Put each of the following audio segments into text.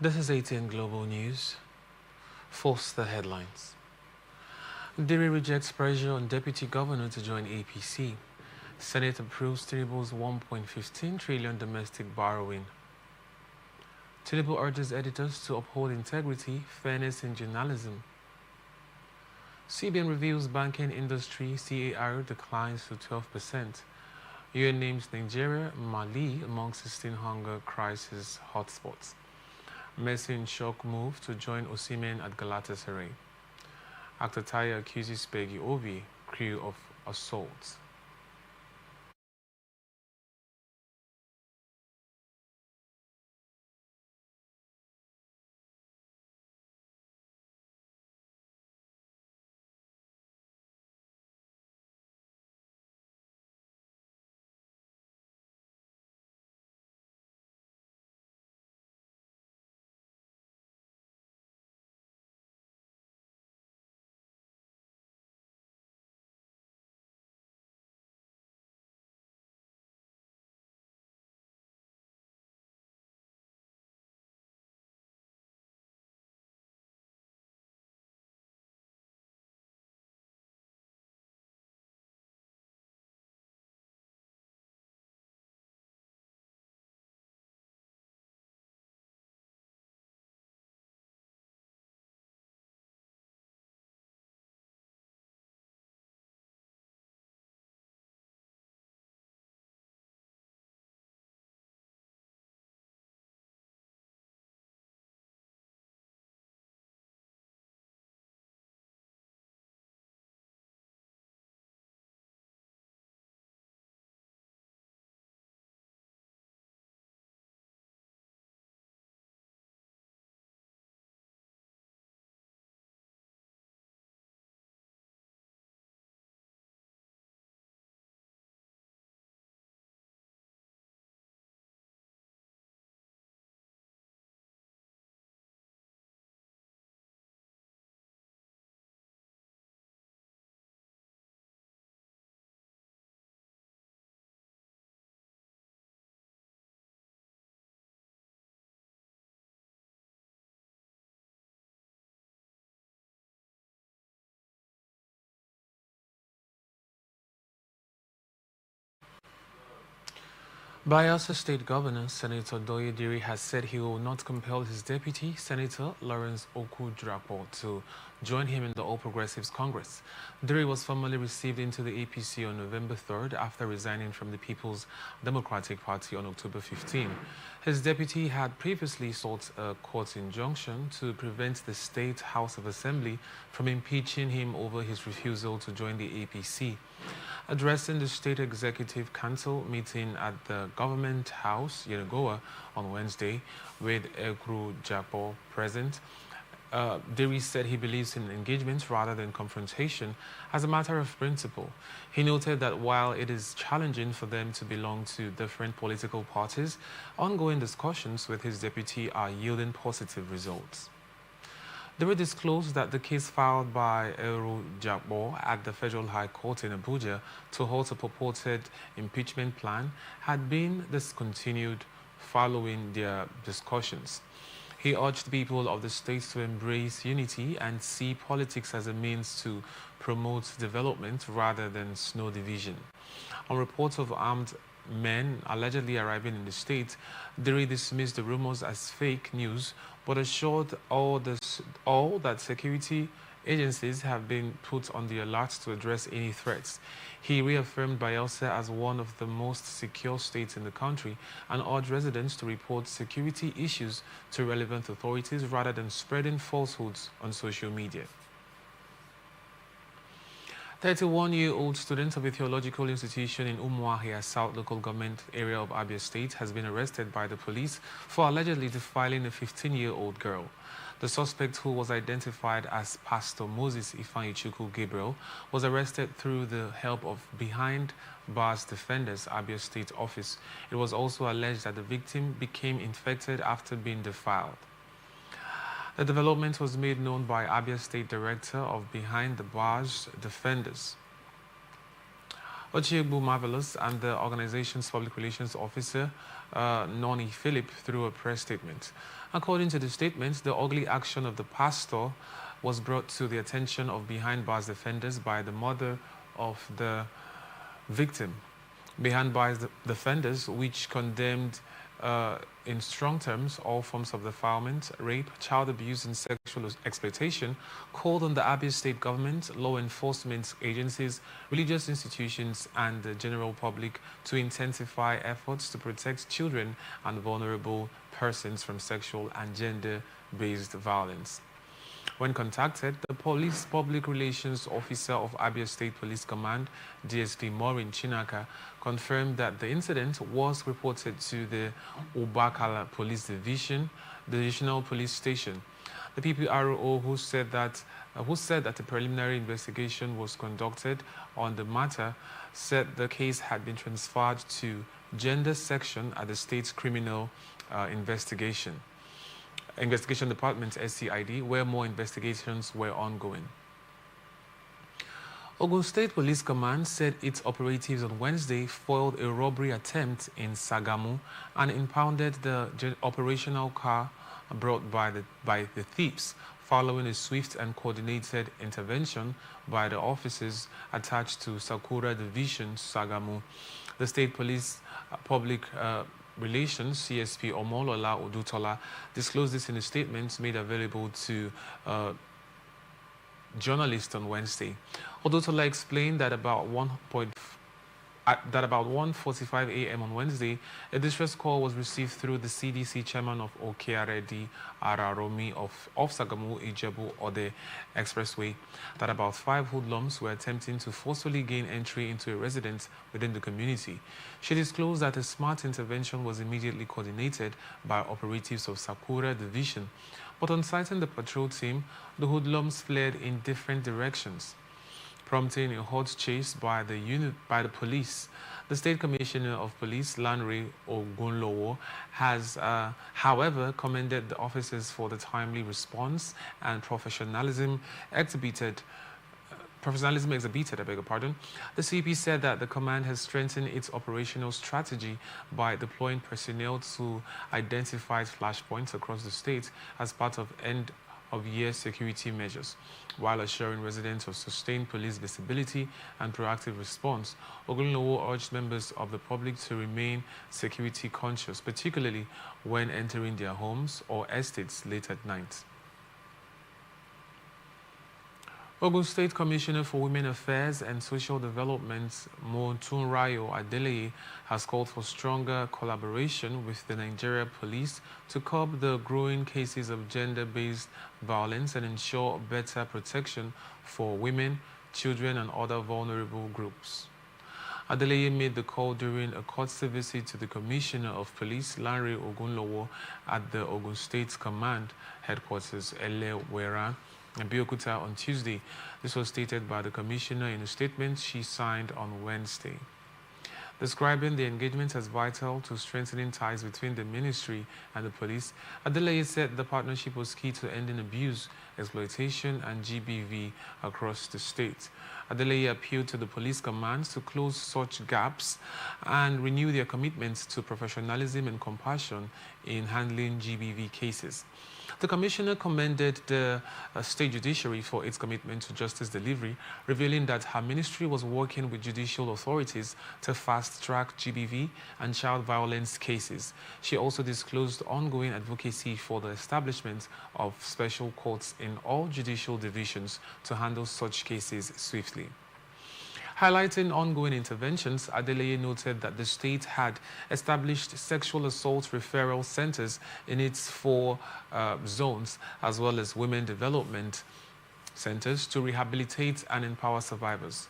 This is 18 Global News. First, the headlines. Diri rejects pressure on Deputy Governor to join APC. Senate approves Tinubu's 1.15 trillion domestic borrowing. Tinubu urges editors to uphold integrity, fairness in journalism. CBN reveals banking industry CAR declines to 12%. UN names Nigeria, Mali among 16 hunger crisis hotspots. Messi in shock move to join Osimhen at Galatasaray. Actor Taye accuses Peggy Obi, crew of assault. Bayelsa State Governor Senator Doye Diri has said he will not compel his deputy, Senator Lawrence Okudrapo, to join him in the All Progressives Congress. Diri was formally received into the APC on November 3rd after resigning from the People's Democratic Party on October 15. His deputy had previously sought a court injunction to prevent the State House of Assembly from impeaching him over his refusal to join the APC. Addressing the State Executive Council meeting at the Government House, Yenagoa, on Wednesday, with Ekru Japo present, Diri said he believes in engagement rather than confrontation as a matter of principle. He noted that while it is challenging for them to belong to different political parties, ongoing discussions with his deputy are yielding positive results. Diri disclosed that the case filed by Eru Jagbo at the Federal High Court in Abuja to halt a purported impeachment plan had been discontinued following their discussions. He urged people of the state to embrace unity and see politics as a means to promote development rather than sow division. On reports of armed men allegedly arriving in the state, Diri dismissed the rumors as fake news, but assured all that security agencies have been put on the alert to address any threats. He reaffirmed Bayelsa as one of the most secure states in the country and urged residents to report security issues to relevant authorities rather than spreading falsehoods on social media. 31-year-old student of a theological institution in Umuahia South local government area of Abia State has been arrested by the police for allegedly defiling a 15-year-old girl. The suspect, who was identified as Pastor Moses Ifanichuku Gabriel, was arrested through the help of Behind Bars Defenders Abia State Office. It was also alleged that the victim became infected after being defiled. The development was made known by Abia State Director of Behind the Bars Defenders, Ochiegbu Marvelous and the organization's public relations officer, Noni Philip, through a press statement. According to the statement, the ugly action of the pastor was brought to the attention of behind bars defenders by the mother of the victim. Behind bars defenders, which condemned in strong terms all forms of defilement, rape, child abuse, and sexual exploitation, called on the Abia State government, law enforcement agencies, religious institutions, and the general public to intensify efforts to protect children and vulnerable persons from sexual and gender-based violence. When contacted, the police public relations officer of Abia State Police Command, DSP Maureen Chinaka, confirmed that the incident was reported to the Ubakala Police Division, the Divisional Police Station. The PPRO, who said that a preliminary investigation was conducted on the matter, said the case had been transferred to Gender Section at the state's Criminal Investigation Department, SCID, where more investigations were ongoing. Ogun State Police Command said its operatives on Wednesday foiled a robbery attempt in Sagamu and impounded the operational car brought by the thieves following a swift and coordinated intervention by the officers attached to Sakura Division, Sagamu. The State Police Public Relations, CSP Omolola Odutola, disclosed this in a statement made available to journalists on Wednesday. Odutola explained that about 1:45 a.m. on Wednesday, a distress call was received through the CDC chairman of Okearedi Araromi of Sagamu Ijebu Ode Expressway that about 5 hoodlums were attempting to forcefully gain entry into a residence within the community. She disclosed that a smart intervention was immediately coordinated by operatives of Sakura Division, but on sighting the patrol team, the hoodlums fled in different directions, prompting a hot chase by the police. The State Commissioner of Police, Lanre Ogunlowo, has, however, commended the officers for the timely response and professionalism exhibited. I beg your pardon. The CP said that the command has strengthened its operational strategy by deploying personnel to identify flashpoints across the state as part of end-of-year security measures, while assuring residents of sustained police visibility and proactive response. Ogunlowo urged members of the public to remain security conscious, particularly when entering their homes or estates late at night. Ogun State Commissioner for Women Affairs and Social Development, Motunrayo Adeleye, has called for stronger collaboration with the Nigeria Police to curb the growing cases of gender-based violence and ensure better protection for women, children, and other vulnerable groups. Adeleye made the call during a courtesy visit to the Commissioner of Police, Lanre Ogunlowo, at the Ogun State Command headquarters, Elewera, in Biokuta on Tuesday. This was stated by the Commissioner in a statement she signed on Wednesday. Describing the engagement as vital to strengthening ties between the ministry and the police, Adeleye said the partnership was key to ending abuse, exploitation, and GBV across the state. Adeleye appealed to the police commands to close such gaps and renew their commitment to professionalism and compassion in handling GBV cases. The Commissioner commended the state judiciary for its commitment to justice delivery, revealing that her ministry was working with judicial authorities to fast-track GBV and child violence cases. She also disclosed ongoing advocacy for the establishment of special courts in all judicial divisions to handle such cases swiftly. Highlighting ongoing interventions, Adeleye noted that the state had established sexual assault referral centers in its 4 zones, as well as women development centers to rehabilitate and empower survivors.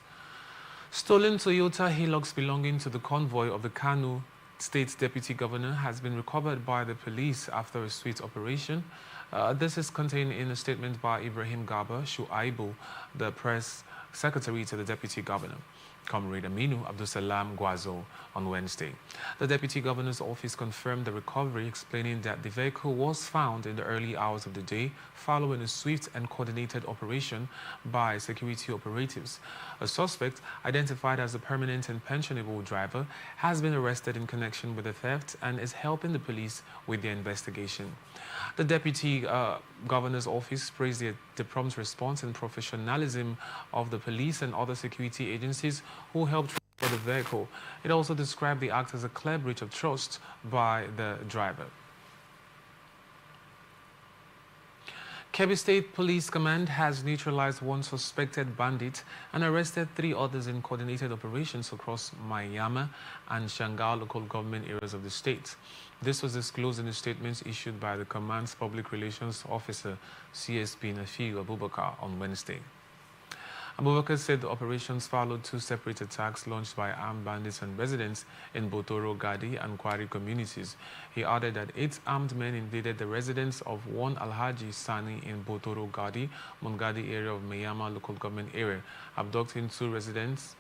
Stolen Toyota Hilux belonging to the convoy of the Kano State Deputy Governor has been recovered by the police after a swift operation. This is contained in a statement by Ibrahim Garba Shuaibu, the press secretary to the Deputy Governor. Comrade Aminu Abdusalam Gwazo on Wednesday. The Deputy Governor's office confirmed the recovery, explaining that the vehicle was found in the early hours of the day following a swift and coordinated operation by security operatives. A suspect, identified as a permanent and pensionable driver, has been arrested in connection with the theft and is helping the police with their investigation. The Deputy Governor's office praised the prompt response and professionalism of the police and other security agencies who helped for the vehicle. It also described the act as a clear breach of trust by the driver. Kebbi State Police Command has neutralized one suspected bandit and arrested 3 others in coordinated operations across Mayama and Shangal local government areas of the state. This was disclosed in the statements issued by the command's public relations officer, CSP Nafiu Abubakar, on Wednesday. Abubakar said the operations followed 2 separate attacks launched by armed bandits and residents in Botoro, Gadi, and Kwari communities. He added that 8 armed men invaded the residence of one Alhaji Sani in Botoro, Gadi, Mungadi area of Mayama local government area, abducting 2 residents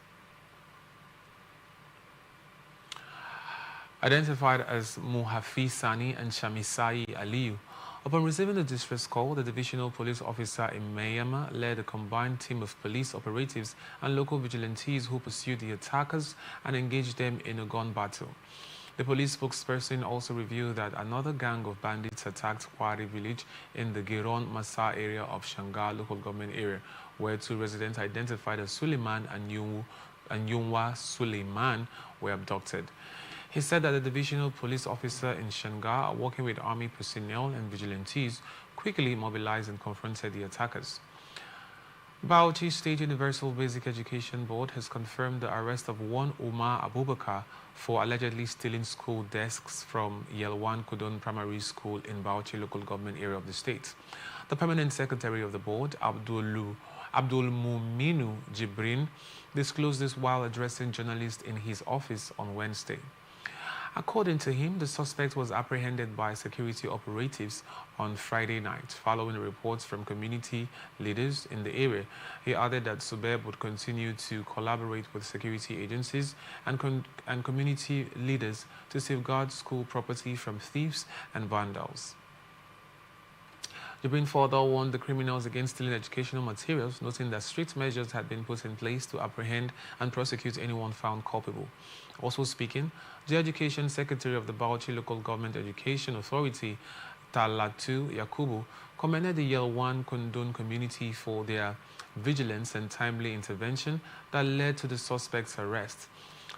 identified as Muhafi Sani and Shamisai Aliyu. Upon receiving the distress call, the divisional police officer in Mayama led a combined team of police operatives and local vigilantes who pursued the attackers and engaged them in a gun battle. The police spokesperson also revealed that another gang of bandits attacked Kwari village in the Giron Masa area of Shangal local government area, where 2 residents identified as Suleiman and Yunwa Suleiman were abducted. He said that the divisional police officer in Shangar, working with army personnel and vigilantes, quickly mobilized and confronted the attackers. Bauchi State Universal Basic Education Board has confirmed the arrest of one Umar Abubakar for allegedly stealing school desks from Yelwan Kudon Primary School in Bauchi local government area of the state. The permanent secretary of the board, Abdul Muminu Jibrin, disclosed this while addressing journalists in his office on Wednesday. According to him, the suspect was apprehended by security operatives on Friday night, following reports from community leaders in the area. He added that Subeb would continue to collaborate with security agencies and community leaders to safeguard school property from thieves and vandals. Jibrin further warned the criminals against stealing educational materials, noting that strict measures had been put in place to apprehend and prosecute anyone found culpable. Also speaking, the Education Secretary of the Bauchi Local Government Education Authority, Talatu Yakubu, commended the Yelwan Kundun community for their vigilance and timely intervention that led to the suspect's arrest.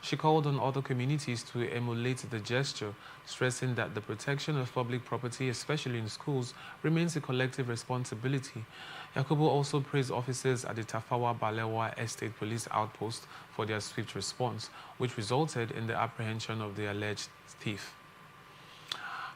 She called on other communities to emulate the gesture, stressing that the protection of public property, especially in schools, remains a collective responsibility. Yakubu also praised officers at the Tafawa Balewa Estate Police Outpost for their swift response, which resulted in the apprehension of the alleged thief.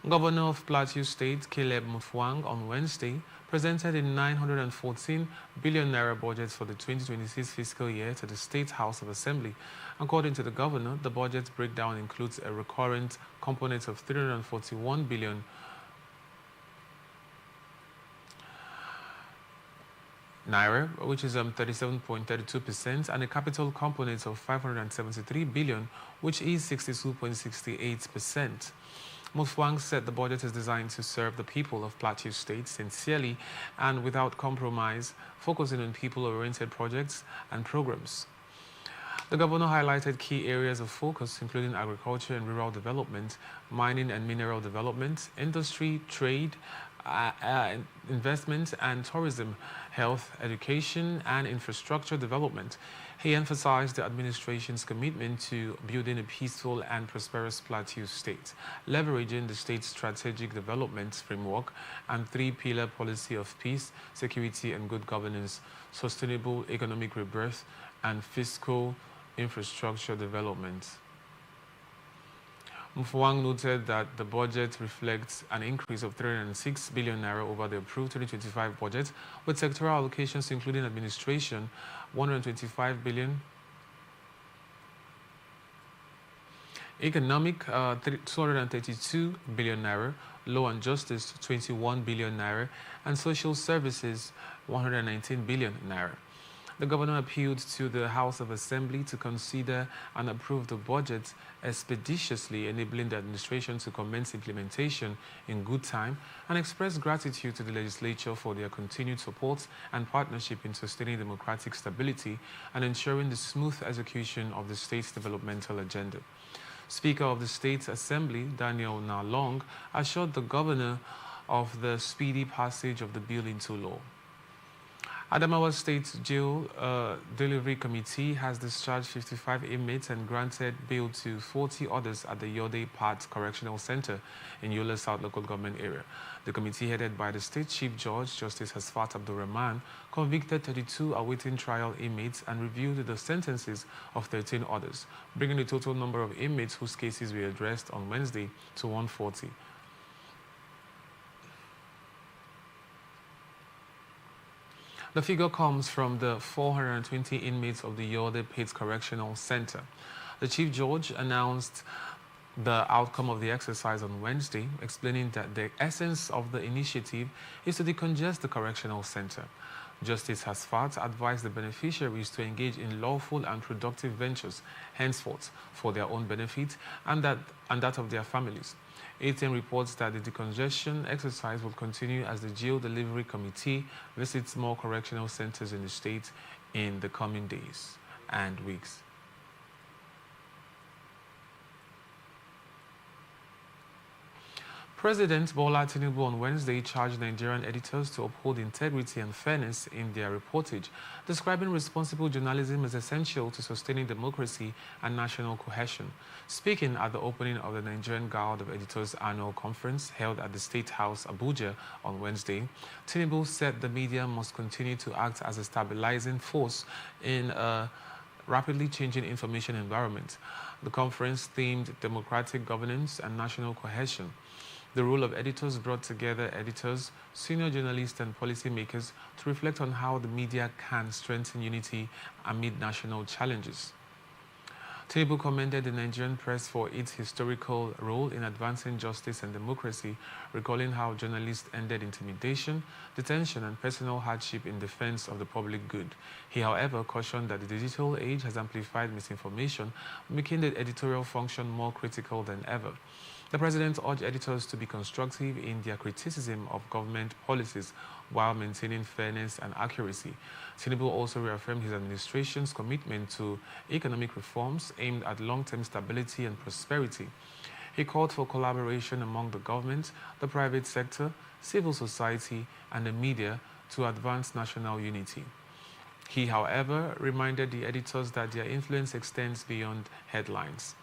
Governor of Plateau State, Caleb Mutfwang, on Wednesday, presented a 914 billion naira budget for the 2026 fiscal year to the State House of Assembly. According to the governor, the budget breakdown includes a recurrent component of 341 billion naira, which is 37.32%, and a capital component of 573 billion, which is 62.68%. Mutfwang said the budget is designed to serve the people of Plateau State sincerely and without compromise, focusing on people-oriented projects and programs. The governor highlighted key areas of focus, including agriculture and rural development, mining and mineral development, industry, trade, investment and tourism, health, education, and infrastructure development. He emphasized the administration's commitment to building a peaceful and prosperous Plateau state, leveraging the state's strategic development framework and 3-pillar policy of peace, security, and good governance, sustainable economic rebirth, and fiscal infrastructure development. Mutfwang noted that the budget reflects an increase of 306 billion naira over the approved 2025 budget, with sectoral allocations including administration, 125 billion, economic, 232 billion naira, law and justice, 21 billion naira, and social services, 119 billion naira. The governor appealed to the House of Assembly to consider and approve the budget expeditiously, enabling the administration to commence implementation in good time, and expressed gratitude to the legislature for their continued support and partnership in sustaining democratic stability and ensuring the smooth execution of the state's developmental agenda. Speaker of the State Assembly, Daniel Nalong, assured the governor of the speedy passage of the bill into law. Adamawa State Jail Delivery Committee has discharged 55 inmates and granted bail to 40 others at the Yode Part Correctional Center in Yola South Local Government Area. The committee, headed by the State Chief Judge, Justice Hasfat Abdulrahman, convicted 32 awaiting trial inmates and reviewed the sentences of 13 others, bringing the total number of inmates whose cases were addressed on Wednesday to 140. The figure comes from the 420 inmates of the Yode Pate Correctional Center. The Chief Judge announced the outcome of the exercise on Wednesday, explaining that the essence of the initiative is to decongest the correctional center. Justice Hasfat advised the beneficiaries to engage in lawful and productive ventures henceforth for their own benefit and that of their families. ATN reports that the decongestion exercise will continue as the Jail Delivery Committee visits more correctional centers in the state in the coming days and weeks. President Bola Tinubu on Wednesday charged Nigerian editors to uphold integrity and fairness in their reportage, describing responsible journalism as essential to sustaining democracy and national cohesion. Speaking at the opening of the Nigerian Guild of Editors annual conference held at the State House, Abuja, on Wednesday, Tinubu said the media must continue to act as a stabilizing force in a rapidly changing information environment. The conference themed democratic governance and national cohesion. The role of editors brought together editors, senior journalists, and policymakers to reflect on how the media can strengthen unity amid national challenges. Tinubu commended the Nigerian press for its historical role in advancing justice and democracy, recalling how journalists ended intimidation, detention, and personal hardship in defense of the public good. He, however, cautioned that the digital age has amplified misinformation, making the editorial function more critical than ever. The president urged editors to be constructive in their criticism of government policies while maintaining fairness and accuracy. Tinubu also reaffirmed his administration's commitment to economic reforms aimed at long-term stability and prosperity. He called for collaboration among the government, the private sector, civil society, and the media to advance national unity. He, however, reminded the editors that their influence extends beyond headlines.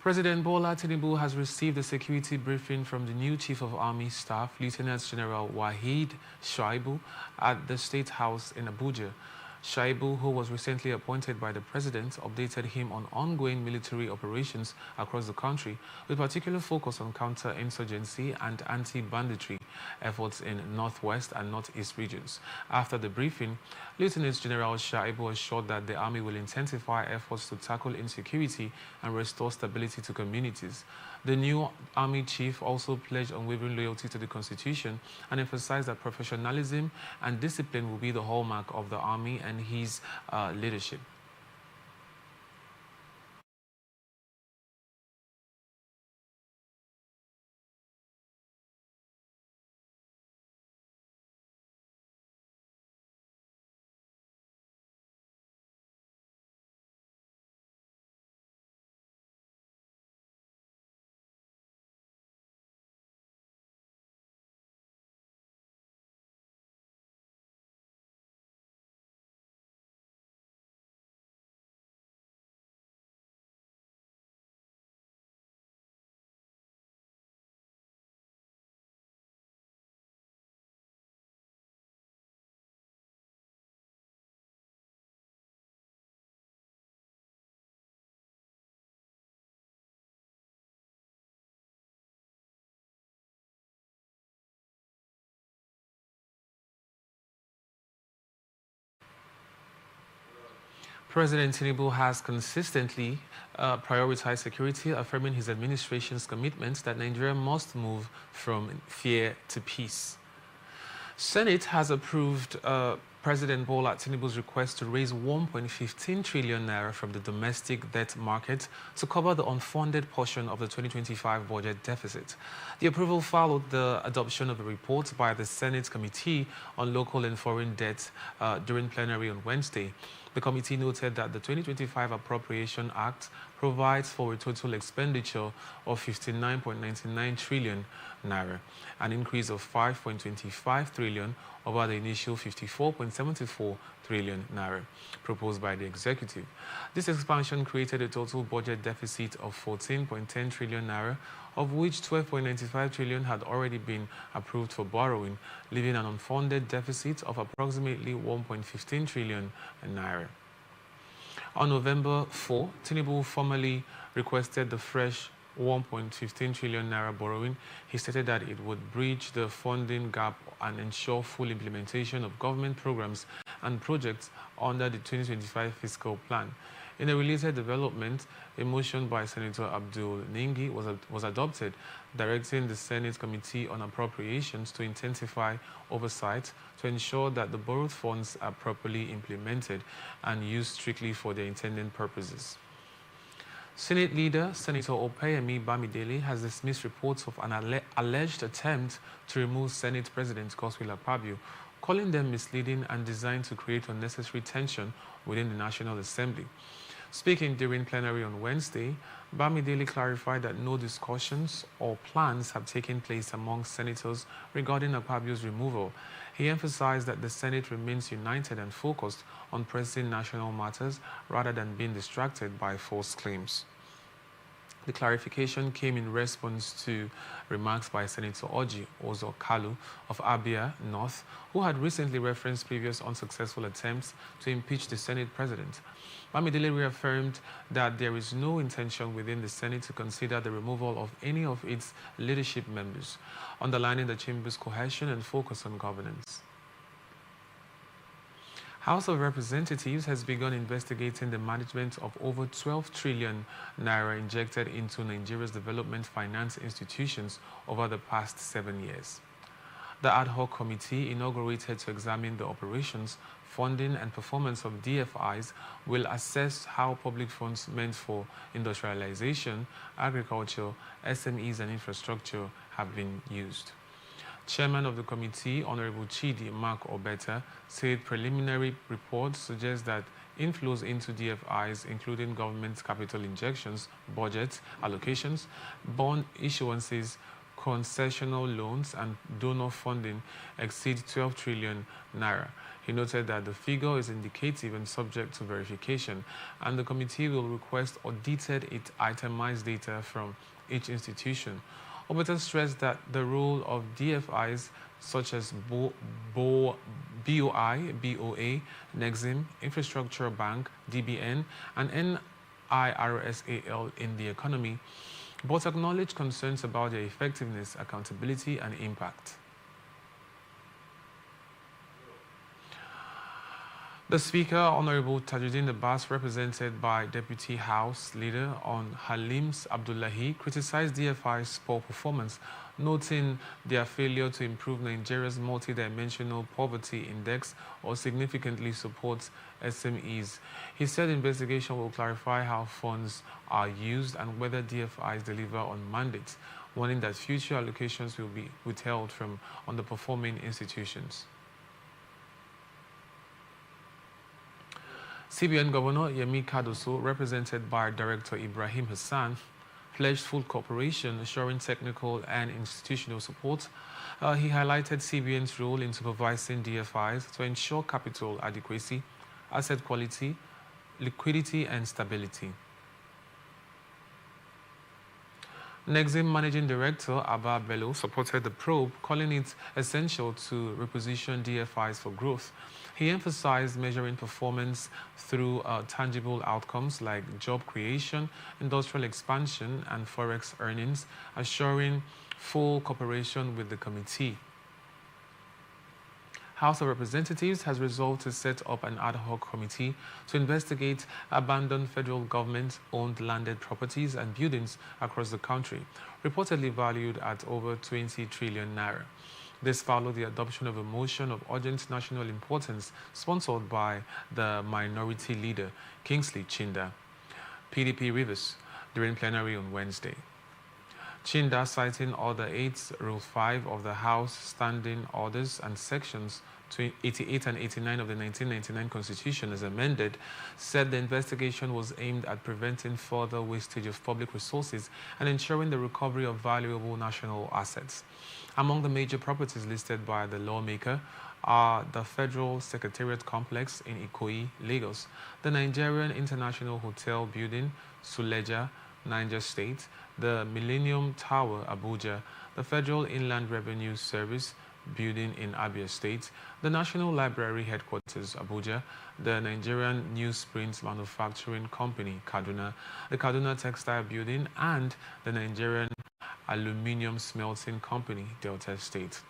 President Bola Tinubu has received a security briefing from the new Chief of Army Staff, Lieutenant General Wahid Shaibu, at the State House in Abuja. Shaibu, who was recently appointed by the president, updated him on ongoing military operations across the country, with particular focus on counter-insurgency and anti-banditry efforts in northwest and northeast regions. After the briefing, Lieutenant General Shaibu assured that the army will intensify efforts to tackle insecurity and restore stability to communities. The new army chief also pledged unwavering loyalty to the constitution and emphasized that professionalism and discipline will be the hallmark of the army and his leadership. President Tinubu has consistently prioritized security, affirming his administration's commitment that Nigeria must move from fear to peace. Senate has approved President Bola Tinubu's request to raise 1.15 trillion naira from the domestic debt market to cover the unfunded portion of the 2025 budget deficit. The approval followed the adoption of the report by the Senate Committee on Local and Foreign Debt during plenary on Wednesday. The committee noted that the 2025 Appropriation Act provides for a total expenditure of 59.99 trillion naira, an increase of 5.25 trillion over the initial 54.74 trillion naira proposed by the executive. This expansion created a total budget deficit of 14.10 trillion naira, of which 12.95 trillion had already been approved for borrowing, leaving an unfunded deficit of approximately 1.15 trillion naira. On November 4, Tinubu formally requested the fresh 1.15 trillion naira borrowing. He stated that it would bridge the funding gap and ensure full implementation of government programs and projects under the 2025 fiscal plan. In a related development, a motion by Senator Abdul Ningi was adopted, directing the Senate Committee on Appropriations to intensify oversight to ensure that the borrowed funds are properly implemented and used strictly for their intended purposes. Senate leader Senator Opeyemi Bamidele has dismissed reports of an alleged attempt to remove Senate President Godswill Akpabio, calling them misleading and designed to create unnecessary tension within the National Assembly. Speaking during plenary on Wednesday, Bamidele clarified that no discussions or plans have taken place among senators regarding Akpabio's removal. He emphasized that the Senate remains united and focused on pressing national matters rather than being distracted by false claims. The clarification came in response to remarks by Senator Orji Ozo-Kalu of Abia North, who had recently referenced previous unsuccessful attempts to impeach the Senate president. Bamidele reaffirmed that there is no intention within the Senate to consider the removal of any of its leadership members, underlining the chamber's cohesion and focus on governance. House of Representatives has begun investigating the management of over 12 trillion naira injected into Nigeria's development finance institutions over the past 7 years. The ad hoc committee, inaugurated to examine the operations, funding and performance of DFIs, will assess how public funds meant for industrialization, agriculture, SMEs and infrastructure have been used. Chairman of the committee, Honorable Chidi Mark Obeta, said preliminary reports suggest that inflows into DFIs, including government capital injections, budget allocations, bond issuances, concessional loans, and donor funding, exceed 12 trillion naira. He noted that the figure is indicative and subject to verification, and the committee will request audited itemized data from each institution. Obeta stressed that the role of DFIs such as BOI, BOA, Nexim, Infrastructure Bank, DBN, and NIRSAL in the economy, but acknowledged concerns about their effectiveness, accountability, and impact. The Speaker, Honorable Tajuddin Abbas, represented by Deputy House Leader on Halims Abdullahi, criticized DFI's poor performance, noting their failure to improve Nigeria's multidimensional poverty index or significantly support SMEs. He said investigation will clarify how funds are used and whether DFIs deliver on mandates, warning that future allocations will be withheld from underperforming institutions. CBN Governor Yemi Cardoso, represented by Director Ibrahim Hassan, pledged full cooperation, assuring technical and institutional support. He highlighted CBN's role in supervising DFIs to ensure capital adequacy, asset quality, liquidity, and stability. Nexim Managing Director Abba Bello supported the probe, calling it essential to reposition DFIs for growth. He emphasized measuring performance through tangible outcomes like job creation, industrial expansion, and forex earnings, assuring full cooperation with the committee. House of Representatives has resolved to set up an ad hoc committee to investigate abandoned federal government-owned landed properties and buildings across the country, reportedly valued at over 20 trillion naira. This followed the adoption of a motion of urgent national importance sponsored by the minority leader, Kingsley Chinda, PDP Rivers, during plenary on Wednesday. Chinda, citing Order 8, Rule 5 of the House Standing Orders and Sections 88 and 89 of the 1999 Constitution as amended, said the investigation was aimed at preventing further wastage of public resources and ensuring the recovery of valuable national assets. Among the major properties listed by the lawmaker are the Federal Secretariat Complex in Ikoyi, Lagos, the Nigerian International Hotel Building, Suleja, Niger State, the Millennium Tower, Abuja, the Federal Inland Revenue Service building in Abia State, the National Library Headquarters, Abuja, the Nigerian Newsprint Manufacturing Company, Kaduna, the Kaduna Textile Building, and the Nigerian Aluminium Smelting Company, Delta State.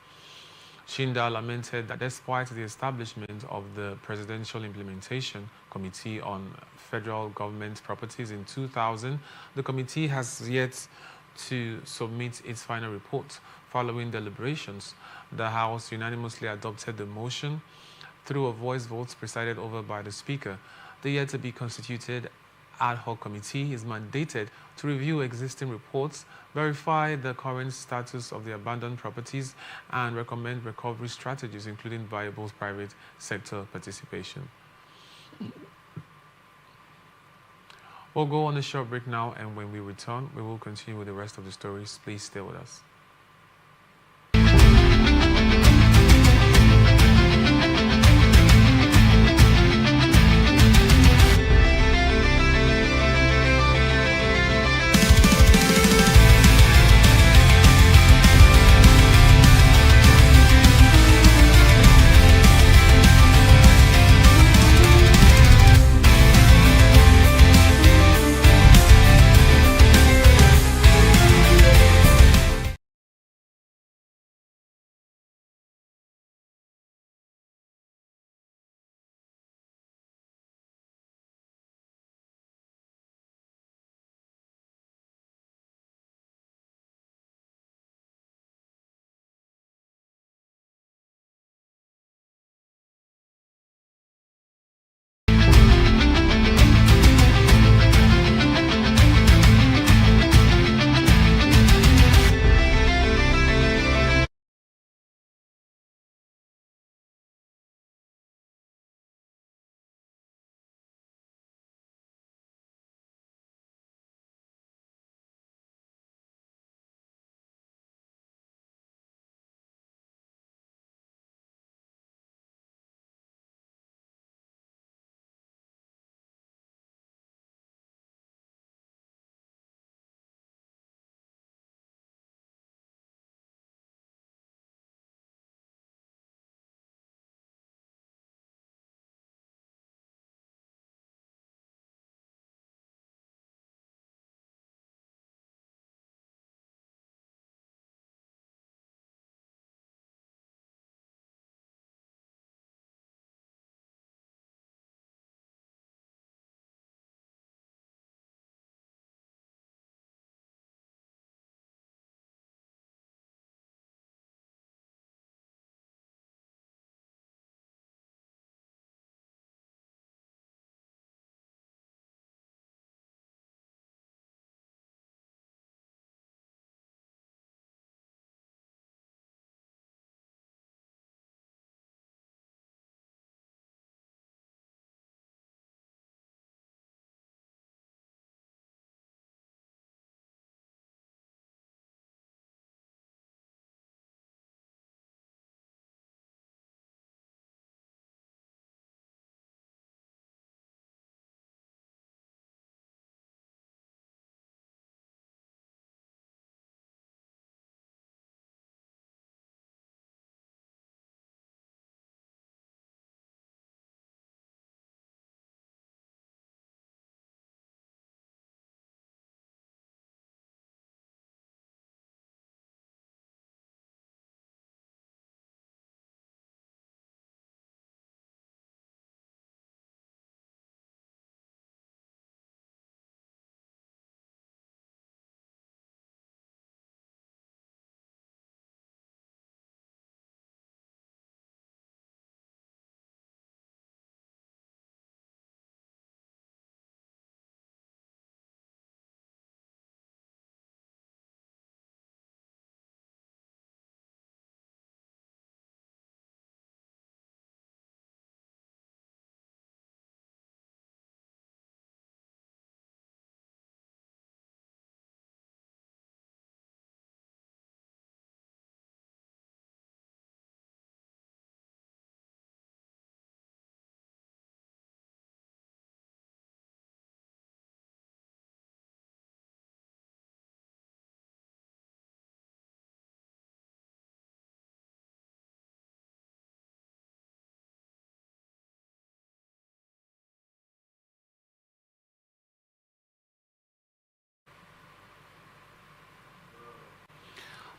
Chinda lamented that despite the establishment of the Presidential Implementation Committee on Federal Government Properties in 2000, the committee has yet to submit its final report. Following deliberations, the House unanimously adopted the motion through a voice vote presided over by the Speaker. The yet-to-be-constituted ad hoc committee is mandated to review existing reports, verify the current status of the abandoned properties, and recommend recovery strategies, including viable private sector participation. We'll go on a short break now, and when we return, we will continue with the rest of the stories. Please stay with us.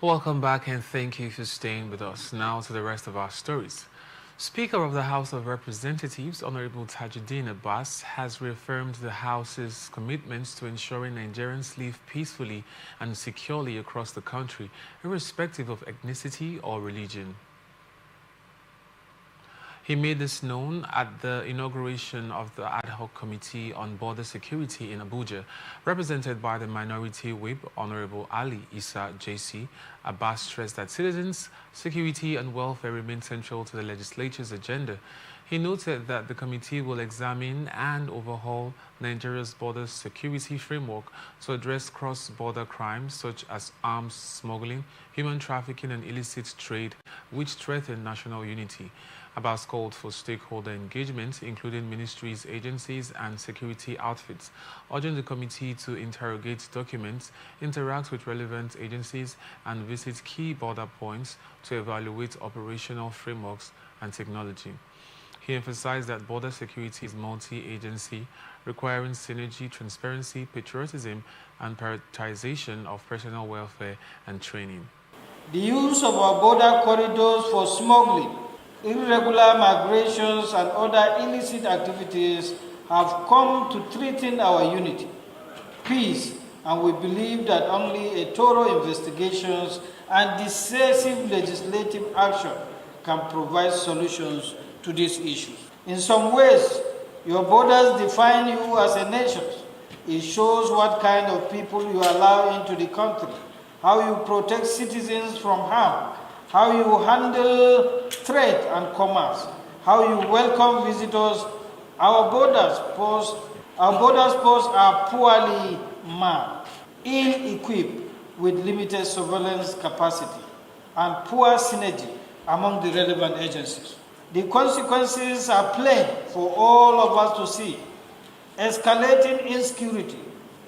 Welcome back and thank you for staying with us. Now to the rest of our stories. Speaker of the House of Representatives, Honorable Tajuddin Abbas, has reaffirmed the House's commitments to ensuring Nigerians live peacefully and securely across the country, irrespective of ethnicity or religion. He made this known at the inauguration of the Ad Hoc Committee on Border Security in Abuja, represented by the Minority Whip, Honorable Ali Issa JC. Abbas stressed that citizens, security and welfare remain central to the legislature's agenda. He noted that the committee will examine and overhaul Nigeria's border security framework to address cross-border crimes such as arms smuggling, human trafficking and illicit trade, which threaten national unity. Abbas called for stakeholder engagement, including ministries, agencies, and security outfits, urging the committee to interrogate documents, interact with relevant agencies, and visit key border points to evaluate operational frameworks and technology. He emphasized that border security is multi-agency, requiring synergy, transparency, patriotism, and prioritization of personnel welfare and training. The use of our border corridors for smuggling, irregular migrations, and other illicit activities have come to threaten our unity, peace, and we believe that only a thorough investigations and decisive legislative action can provide solutions to this issue. In some ways, your borders define you as a nation. It shows what kind of people you allow into the country, how you protect citizens from harm, how you handle trade and commerce, how you welcome visitors. Our borders posts are poorly manned, ill-equipped with limited surveillance capacity, and poor synergy among the relevant agencies. The consequences are plain for all of us to see. Escalating insecurity,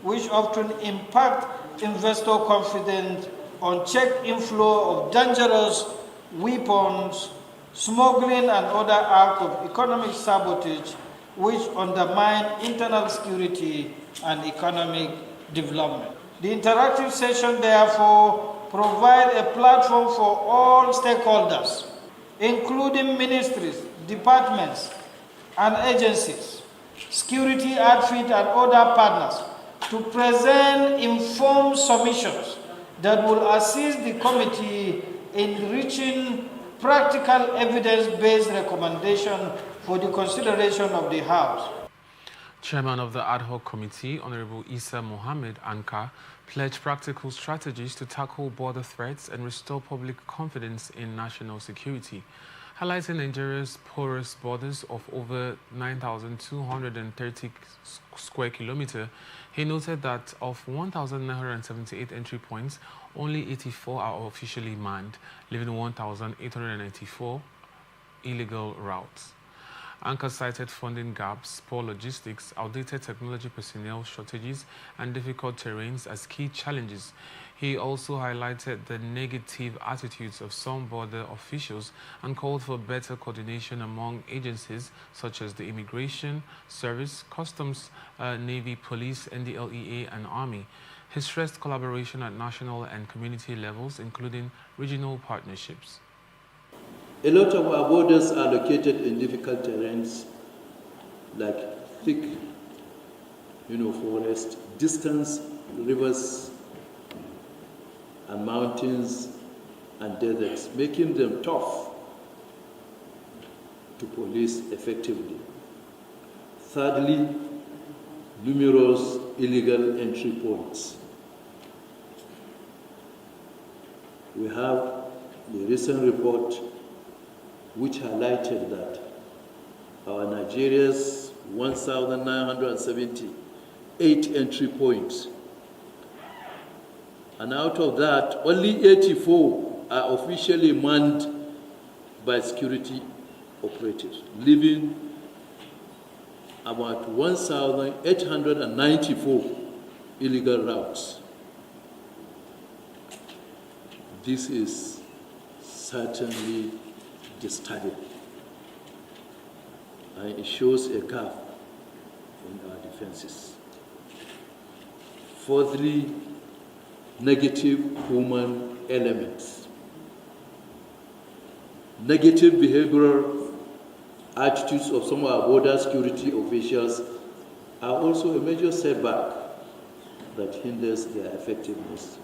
which often impact investor confidence, unchecked inflow of dangerous weapons, smuggling and other acts of economic sabotage, which undermine internal security and economic development. The interactive session, therefore, provides a platform for all stakeholders, including ministries, departments, and agencies, security outfit, and other partners, to present informed submissions that will assist the committee in reaching practical evidence-based recommendations for the consideration of the House. Chairman of the Ad Hoc Committee, Honorable Issa Mohammed Anka, pledged practical strategies to tackle border threats and restore public confidence in national security. Highlighting Nigeria's porous borders of over 9,230 square kilometers, he noted that of 1,978 entry points, only 84 are officially manned, leaving 1,894 illegal routes. Anchor cited funding gaps, poor logistics, outdated technology personnel shortages, and difficult terrains as key challenges. He also highlighted the negative attitudes of some border officials and called for better coordination among agencies such as the Immigration Service, Customs, Navy, Police, NDLEA, and Army. He stressed collaboration at national and community levels, including regional partnerships. A lot of our borders are located in difficult terrains like thick, forest, distant rivers and mountains and deserts, making them tough to police effectively. Thirdly, numerous illegal entry points. We have the recent report which highlighted that our Nigeria's 1,978 entry points, and out of that, only 84 are officially manned by security operatives, leaving about 1,894 illegal routes. This is certainly disturbing, and it shows a gap in our defenses. Fourthly, negative human elements. Negative behavioral attitudes of some of our border security officials are also a major setback that hinders their effectiveness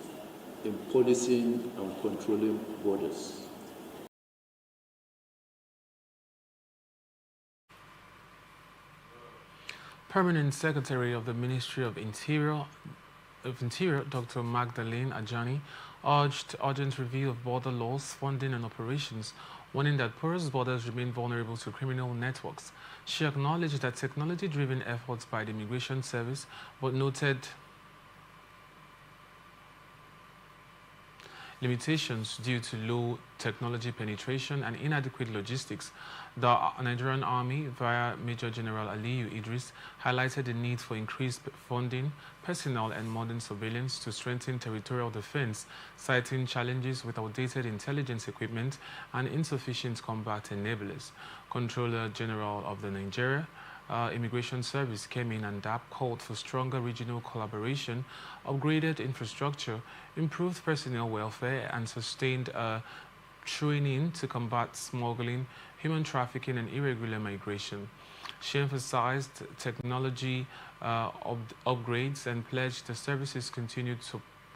in policing and controlling borders. Permanent Secretary of the Ministry of Interior, Dr. Magdalene Ajani, urged urgent review of border laws, funding and operations, warning that porous borders remain vulnerable to criminal networks. She acknowledged that technology-driven efforts by the Immigration Service, but noted limitations due to low technology penetration and inadequate logistics. The Nigerian Army, via Major General Aliyu Idris, highlighted the need for increased funding, personnel, and modern surveillance to strengthen territorial defense, citing challenges with outdated intelligence equipment and insufficient combat enablers. Controller General of the Nigeria Immigration Service came in and DAP called for stronger regional collaboration, upgraded infrastructure, improved personnel welfare, and sustained training to combat smuggling, human trafficking, and irregular migration. She emphasized technology upgrades and pledged the service's continued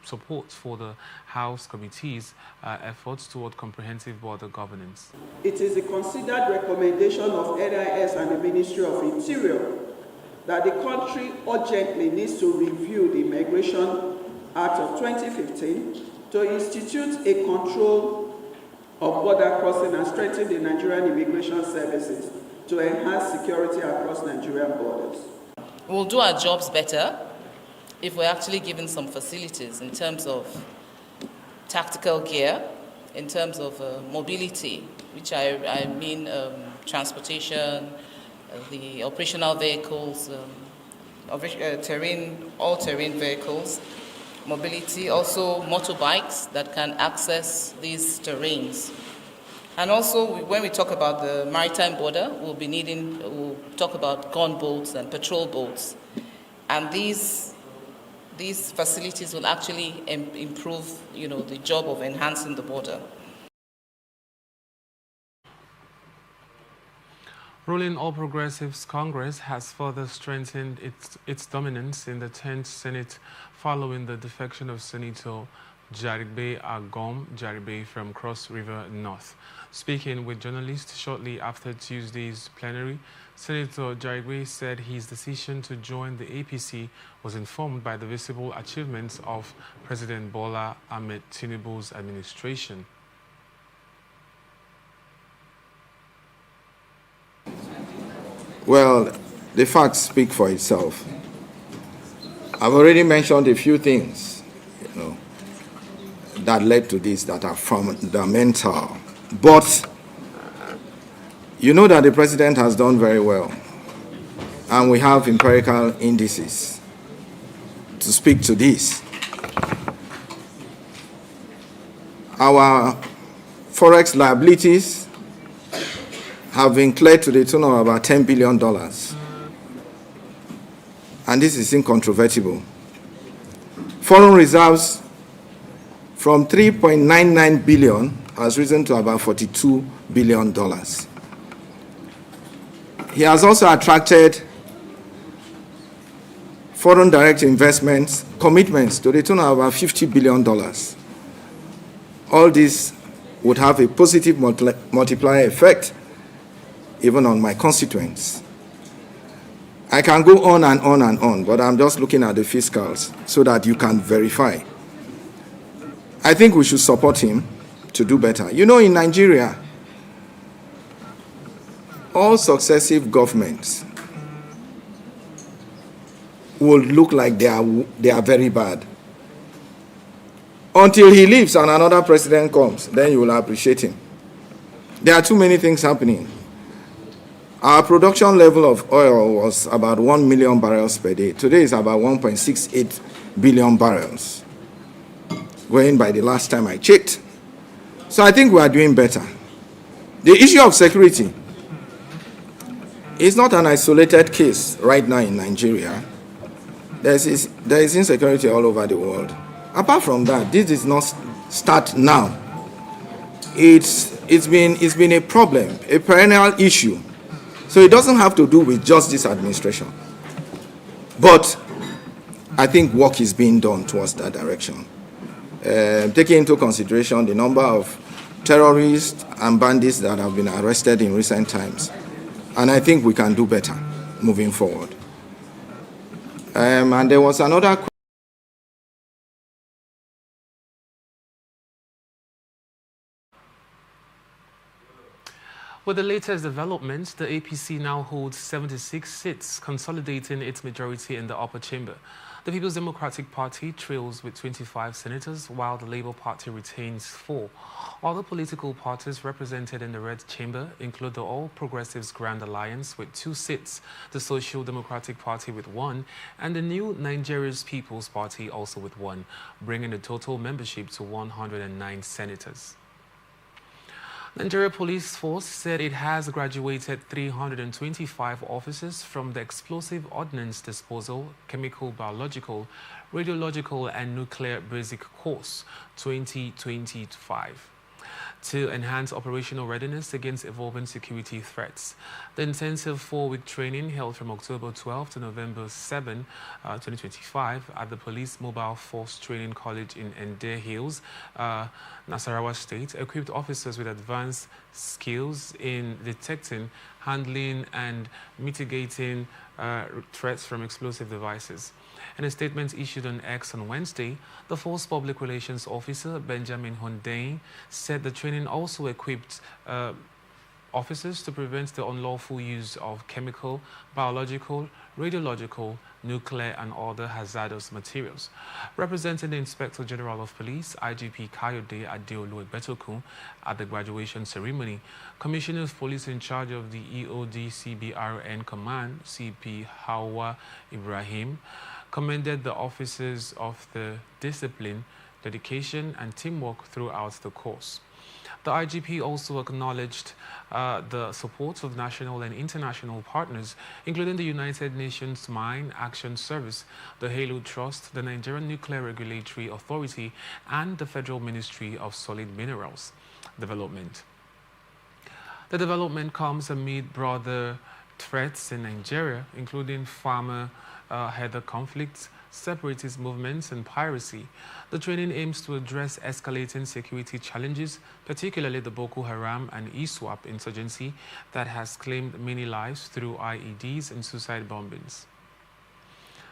support for the House Committee's efforts toward comprehensive border governance. It is a considered recommendation of NIS and the Ministry of Interior that the country urgently needs to review the Immigration Act of 2015 to institute a control of border crossing and strengthen the Nigerian immigration services to enhance security across Nigerian borders. We'll do our jobs better if we're actually given some facilities in terms of tactical gear, in terms of mobility, which I mean transportation, the operational vehicles, all-terrain vehicles, mobility, also motorbikes that can access these terrains. And also, when we talk about the maritime border, we'll talk about gunboats and patrol boats. And these facilities will actually improve, the job of enhancing the border. Ruling All Progressives Congress has further strengthened its dominance in the 10th Senate following the defection of Senator Jaribe Agom Jaribe from Cross River North. Speaking with journalists shortly after Tuesday's plenary, Senator Jaribe said his decision to join the APC was informed by the visible achievements of President Bola Ahmed Tinubu's administration. Well, the facts speak for itself. I've already mentioned a few things, that led to this that are fundamental. But you know that the president has done very well, and we have empirical indices to speak to this. Our forex liabilities have been cleared to the tune of about $10 billion. And this is incontrovertible. Foreign reserves from $3.99 billion has risen to about $42 billion. He has also attracted foreign direct investments, commitments to the tune of about $50 billion. All this would have a positive multiplier effect even on my constituents. I can go on and on and on, but I'm just looking at the fiscals so that you can verify. I think we should support him to do better. In Nigeria, all successive governments will look like they are very bad. Until he leaves and another president comes, then you will appreciate him. There are too many things happening. Our production level of oil was about 1 million barrels per day. Today is about 1.68 billion barrels, going by the last time I checked. So I think we are doing better. The issue of security is not an isolated case right now in Nigeria. There is insecurity all over the world. Apart from that, this is not start now. It's been a problem, a perennial issue. So it doesn't have to do with just this administration. But I think work is being done towards that direction. Taking into consideration the number of terrorists and bandits that have been arrested in recent times. And I think we can do better moving forward. And there was another question. With the latest developments, the APC now holds 76 seats, consolidating its majority in the upper chamber. The People's Democratic Party trails with 25 senators, while the Labour Party retains 4. Other political parties represented in the red chamber include the All Progressives Grand Alliance with 2 seats, the Social Democratic Party with 1, and the New Nigeria's People's Party also with 1, bringing the total membership to 109 senators. Nigeria Police Force said it has graduated 325 officers from the Explosive Ordnance Disposal, Chemical, Biological, Radiological and Nuclear Basic Course 2025 to enhance operational readiness against evolving security threats. The intensive 4-week training held from October 12 to November 7, 2025 at the Police Mobile Force Training College in Ende Hills, Nasarawa State, equipped officers with advanced skills in detecting, handling and mitigating threats from explosive devices. In a statement issued on X on Wednesday, the Force Public Relations Officer, Benjamin Hondain, said the training also equipped officers to prevent the unlawful use of chemical, biological, radiological, nuclear and other hazardous materials. Representing the Inspector General of Police, IGP Kayode Adeolu Egbetokun, at the graduation ceremony, Commissioner of Police in charge of the EOD CBRN Command, CP Hawa Ibrahim, commended the officers of the discipline, dedication and teamwork throughout the course. The IGP also acknowledged the support of national and international partners, including the United Nations Mine Action Service, the Halo Trust, the Nigerian Nuclear Regulatory Authority, and the Federal Ministry of Solid Minerals Development. The development comes amid broader threats in Nigeria, including farmer-header conflicts, separatist movements, and piracy. The training aims to address escalating security challenges, particularly the Boko Haram and ISWAP insurgency that has claimed many lives through IEDs and suicide bombings.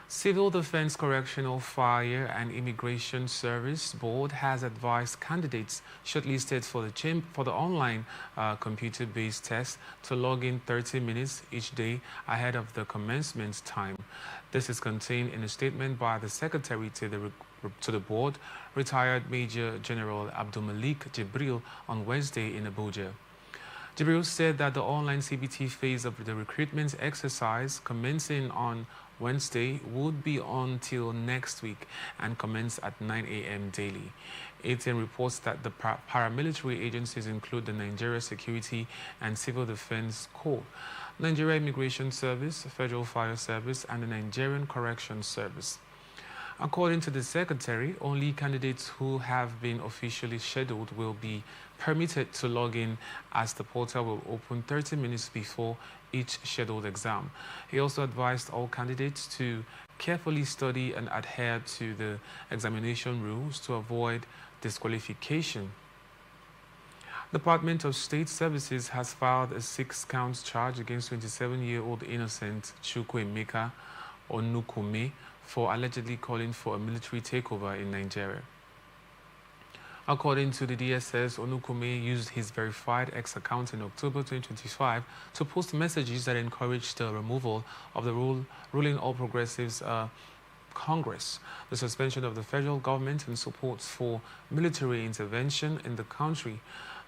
Civil Defense Correctional Fire and Immigration Service Board has advised candidates shortlisted for the online computer-based test to log in 30 minutes each day ahead of the commencement time. This is contained in a statement by the Secretary to the board, retired Major General Abdulmalik Jibril, on Wednesday in Abuja. Jibril said that the online CBT phase of the recruitment exercise commencing on Wednesday would be until next week and commence at 9 a.m. daily. ATN reports that the paramilitary agencies include the Nigeria Security and Civil Defense Corps, Nigeria Immigration Service, Federal Fire Service, and the Nigerian Corrections Service. According to the Secretary, only candidates who have been officially scheduled will be permitted to log in, as the portal will open 30 minutes before each scheduled exam. He also advised all candidates to carefully study and adhere to the examination rules to avoid disqualification. Department of State Services has filed a 6-count charge against 27-year-old innocent Chukwuemeka Onukume for allegedly calling for a military takeover in Nigeria. According to the DSS, Onukume used his verified X account in October 2025 to post messages that encouraged the removal of the ruling All Progressives Congress, the suspension of the federal government, and support for military intervention in the country.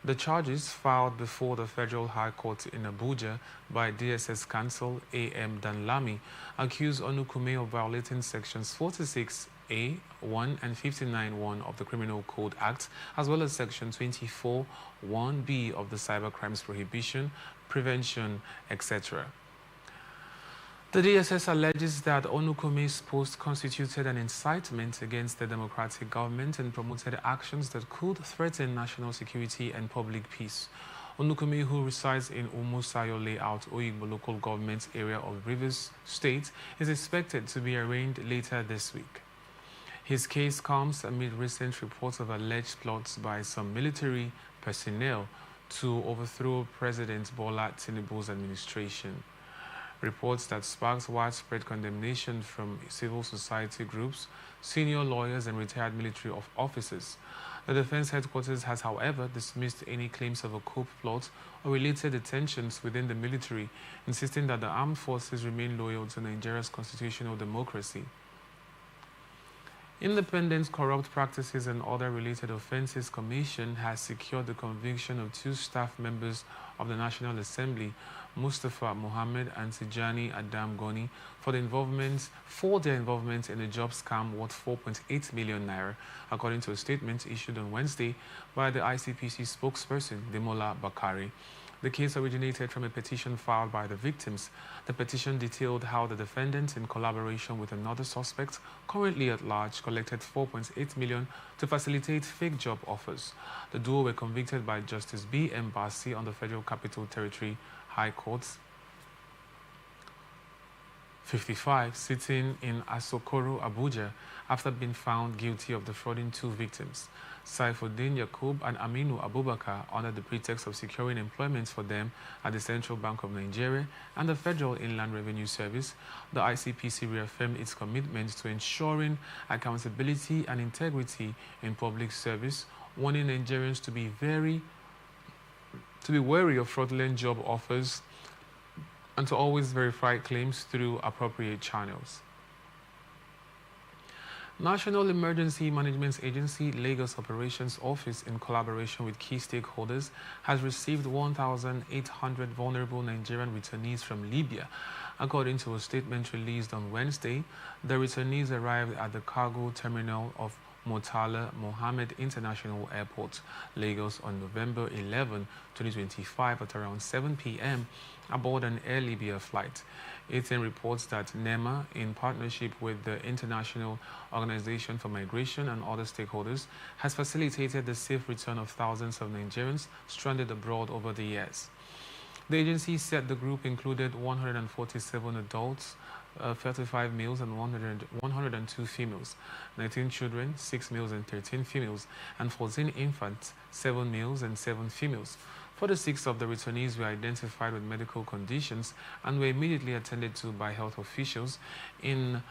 The charges filed before the Federal High Court in Abuja by DSS counsel A.M. Danlami accuse Onukume of violating sections 46A, 1 and 59(1) of the Criminal Code Act, as well as section 24(1)B of the Cybercrimes Prohibition, Prevention, etc. The DSS alleges that Onukume's post constituted an incitement against the democratic government and promoted actions that could threaten national security and public peace. Onukume, who resides in Umusayo Layout, Oyigbo local government area of Rivers State, is expected to be arraigned later this week. His case comes amid recent reports of alleged plots by some military personnel to overthrow President Bola Tinubu's administration. Reports that sparked widespread condemnation from civil society groups, senior lawyers, and retired military officers. The defense headquarters has, however, dismissed any claims of a coup plot or related tensions within the military, insisting that the armed forces remain loyal to Nigeria's constitutional democracy. Independent Corrupt Practices and Other Related Offences Commission has secured the conviction of 2 staff members of the National Assembly, Mustafa Mohammed and Tijani Adam Goni, for their involvement in a job scam worth 4.8 million naira, according to a statement issued on Wednesday by the ICPC spokesperson, Demola Bakari. The case originated from a petition filed by the victims. The petition detailed how the defendant, in collaboration with another suspect currently at large, collected 4.8 million to facilitate fake job offers. The duo were convicted by Justice B.M. Bassi on the Federal Capital Territory High Court 55, sitting in Asokoro, Abuja, after being found guilty of defrauding 2 victims, Saifuddin Yakub and Aminu Abubakar, under the pretext of securing employment for them at the Central Bank of Nigeria and the Federal Inland Revenue Service. The ICPC reaffirmed its commitment to ensuring accountability and integrity in public service, warning Nigerians to be wary of fraudulent job offers and to always verify claims through appropriate channels. National Emergency Management Agency Lagos Operations Office, in collaboration with key stakeholders, has received 1,800 vulnerable Nigerian returnees from Libya. According to a statement released on Wednesday, the returnees arrived at the cargo terminal of Murtala Mohammed International Airport, Lagos, on November 11, 2025 at around 7 p.m. aboard an Air Libya flight. It then reports that NEMA, in partnership with the International Organization for Migration and other stakeholders, has facilitated the safe return of thousands of Nigerians stranded abroad over the years. The agency said the group included 147 adults, 35 males and 102 females, 19 children, 6 males and 13 females, and 14 infants, 7 males and 7 females. 46 of the returnees were identified with medical conditions and were immediately attended to by health officials in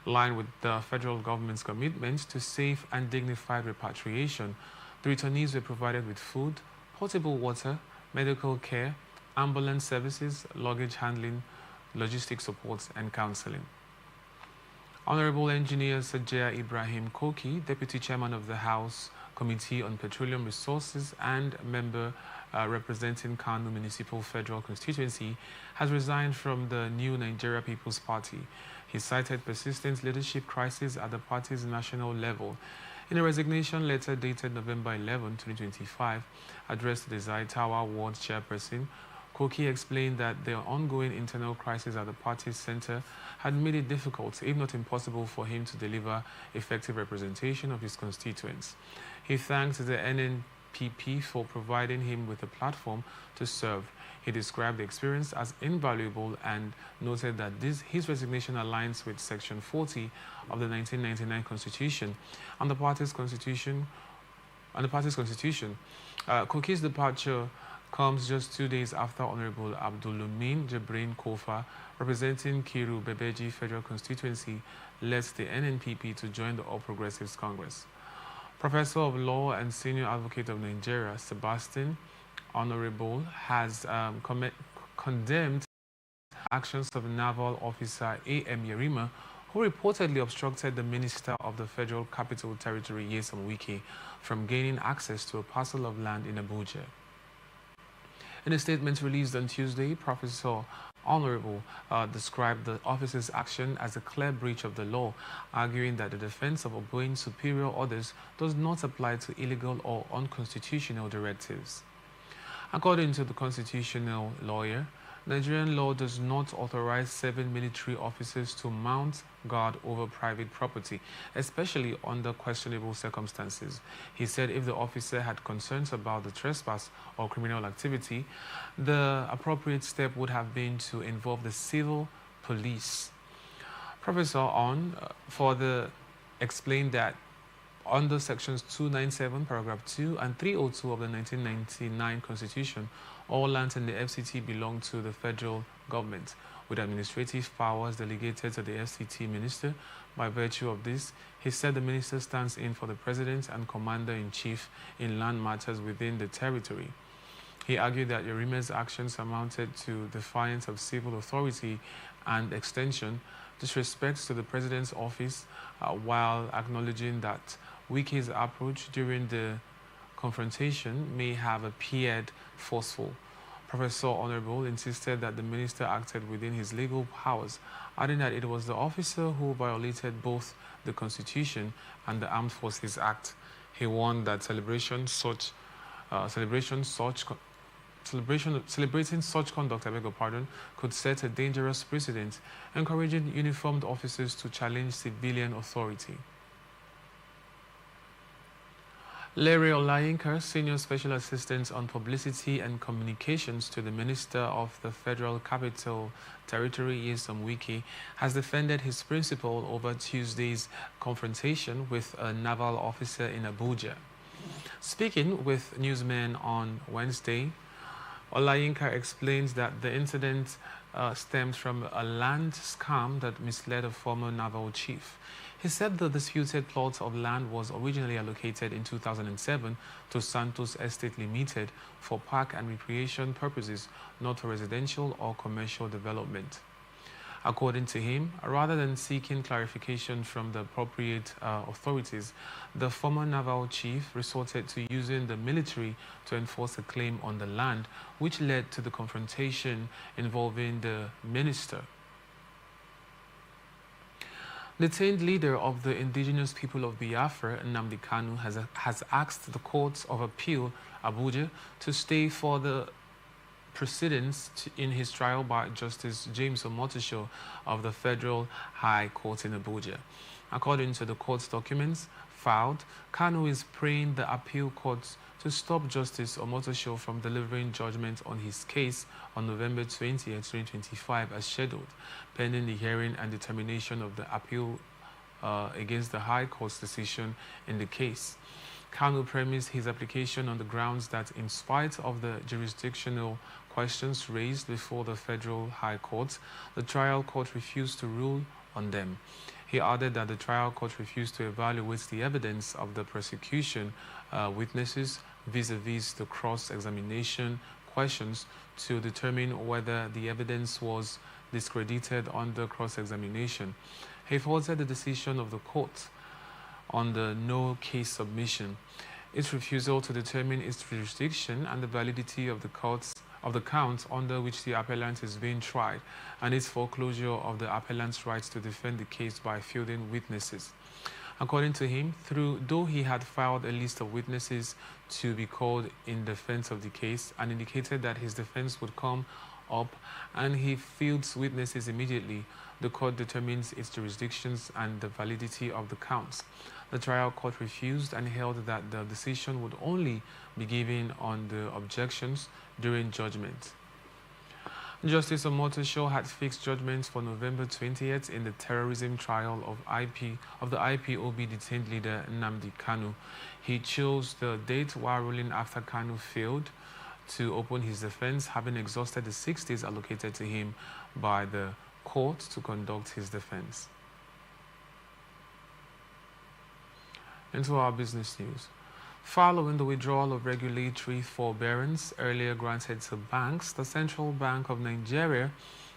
line with the federal government's commitment to safe and dignified repatriation. The returnees were provided with food, potable water, medical care, ambulance services, luggage handling, logistic support, and counseling. Honorable Engineer Sajia Ibrahim Koki, Deputy Chairman of the House Committee on Petroleum Resources and member representing Kano Municipal Federal Constituency, has resigned from the New Nigeria People's Party. He cited persistent leadership crisis at the party's national level. In a resignation letter dated November 11, 2025, addressed to the Zaitawa Ward Chairperson, Koki explained that the ongoing internal crisis at the party's center had made it difficult, if not impossible, for him to deliver effective representation of his constituents. He thanked the NNPP for providing him with a platform to serve. He described the experience as invaluable and noted that his resignation aligns with Section 40 of the 1999 Constitution and the party's constitution. Koki's departure comes just 2 days after Honorable Abdulumin Jibrin Kofa, representing Kiru Bebeji Federal Constituency, led the NNPP to join the All Progressives Congress. Professor of Law and Senior Advocate of Nigeria, Sebastian Honorable, has condemned actions of Naval Officer A.M. Yerima, who reportedly obstructed the Minister of the Federal Capital Territory, Nyesom Wike, from gaining access to a parcel of land in Abuja. In a statement released on Tuesday, Professor Honorable described the officer's action as a clear breach of the law, arguing that the defense of obeying superior orders does not apply to illegal or unconstitutional directives. According to the constitutional lawyer, Nigerian law does not authorize 7 military officers to mount guard over private property, especially under questionable circumstances. He said if the officer had concerns about the trespass or criminal activity, the appropriate step would have been to involve the civil police. Professor On further explained that under sections 297, paragraph 2 and 302 of the 1999 Constitution, all lands in the FCT belong to the federal government, with administrative powers delegated to the FCT minister. By virtue of this, he said the minister stands in for the president and commander-in-chief in land matters within the territory. He argued that Yorime's actions amounted to defiance of civil authority and extension, disrespect to the president's office, while acknowledging that Wike's approach during the confrontation may have appeared forceful. Professor Honorable insisted that the minister acted within his legal powers, adding that it was the officer who violated both the Constitution and the Armed Forces Act. He warned that celebrating such conduct, could set a dangerous precedent, encouraging uniformed officers to challenge civilian authority. Larry Olayinka, Senior Special Assistant on Publicity and Communications to the Minister of the Federal Capital Territory, Nyesom Wike, has defended his principal over Tuesday's confrontation with a naval officer in Abuja. Speaking with newsmen on Wednesday, Olayinka explains that the incident stems from a land scam that misled a former naval chief. He said the disputed plot of land was originally allocated in 2007 to Santos Estate Limited for park and recreation purposes, not for residential or commercial development. According to him, rather than seeking clarification from the appropriate authorities, the former naval chief resorted to using the military to enforce a claim on the land, which led to the confrontation involving the minister. Detained leader of the indigenous people of Biafra, Nnamdi Kanu, has asked the Court of Appeal, Abuja, to stay for the proceedings in his trial by Justice James Omotosho of the Federal High Court in Abuja. According to the court's documents filed, Kanu is praying the appeal court to stop Justice Omotosho from delivering judgment on his case on November 20, 2025 as scheduled, pending the hearing and determination of the appeal against the High Court's decision in the case. Kanu premised his application on the grounds that in spite of the jurisdictional questions raised before the Federal High Court, the trial court refused to rule on them. He added that the trial court refused to evaluate the evidence of the prosecution witnesses vis-a-vis the cross-examination questions to determine whether the evidence was discredited under cross-examination. He faulted the decision of the court on the no case submission, its refusal to determine its jurisdiction and the validity of the counts under which the appellant is being tried, and its foreclosure of the appellant's rights to defend the case by fielding witnesses. According to him, though he had filed a list of witnesses to be called in defense of the case and indicated that his defense would come up and he fields witnesses immediately, the court determines its jurisdictions and the validity of the counts. The trial court refused and held that the decision would only be given on the objections during judgment. Justice Omotosho had fixed judgment for November 20th in the terrorism trial of the IPOB detained leader Nnamdi Kanu. He chose the date while ruling after Kanu failed to open his defense, having exhausted the 6 days allocated to him by the court to conduct his defense. Into our business news. Following the withdrawal of regulatory forbearance earlier granted to banks, the Central Bank of Nigeria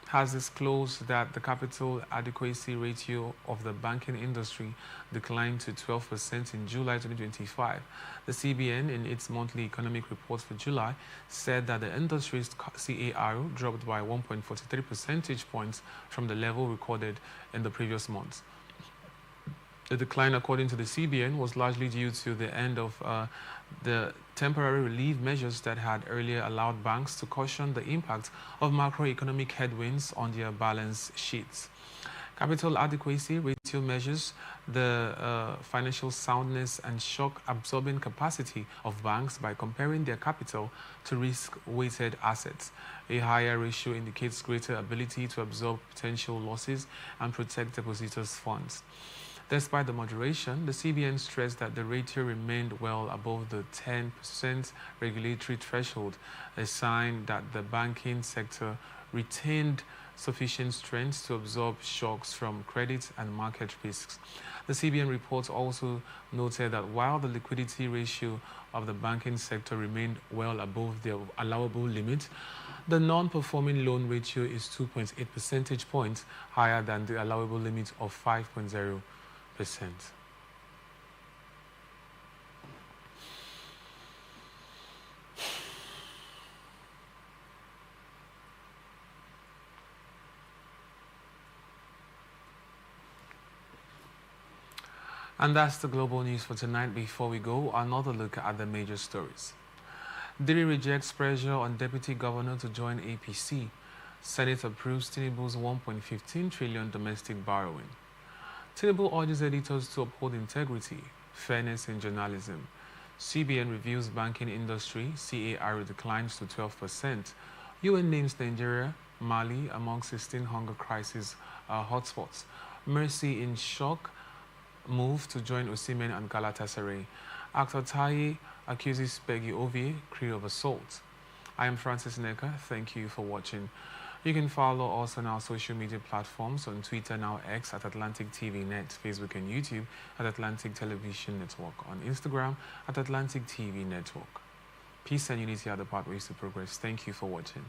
has disclosed that the capital adequacy ratio of the banking industry declined to 12% in July 2025. The CBN, in its monthly economic report for July, said that the industry's CAR dropped by 1.43 percentage points from the level recorded in the previous month. The decline, according to the CBN, was largely due to the end of the temporary relief measures that had earlier allowed banks to cushion the impact of macroeconomic headwinds on their balance sheets. Capital adequacy ratio measures the financial soundness and shock-absorbing capacity of banks by comparing their capital to risk-weighted assets. A higher ratio indicates greater ability to absorb potential losses and protect depositors' funds. Despite the moderation, the CBN stressed that the ratio remained well above the 10% regulatory threshold, a sign that the banking sector retained sufficient strength to absorb shocks from credit and market risks. The CBN report also noted that while the liquidity ratio of the banking sector remained well above the allowable limit, the non-performing loan ratio is 2.8 percentage points higher than the allowable limit of 5.0%. And that's the global news for tonight. Before we go, another look at the major stories. Diri rejects pressure on Deputy Governor to join APC. Senate approves Tinubu's 1.15 trillion domestic borrowing. Tinubu urges editors to uphold integrity, fairness in journalism. CBN reviews banking industry, CAR declines to 12%. UN names Nigeria, Mali among 16 hunger crisis hotspots. Mercy in shock, move to join Osimhen and Galatasaray. Actor Taye accuses Peggy Ovie, crew of assault. I am Francis Neka. Thank you for watching. You can follow us on our social media platforms on Twitter, now X, at Atlantic TV Net, Facebook and YouTube at Atlantic Television Network, on Instagram at Atlantic TV Network. Peace and unity are the pathways to progress. Thank you for watching.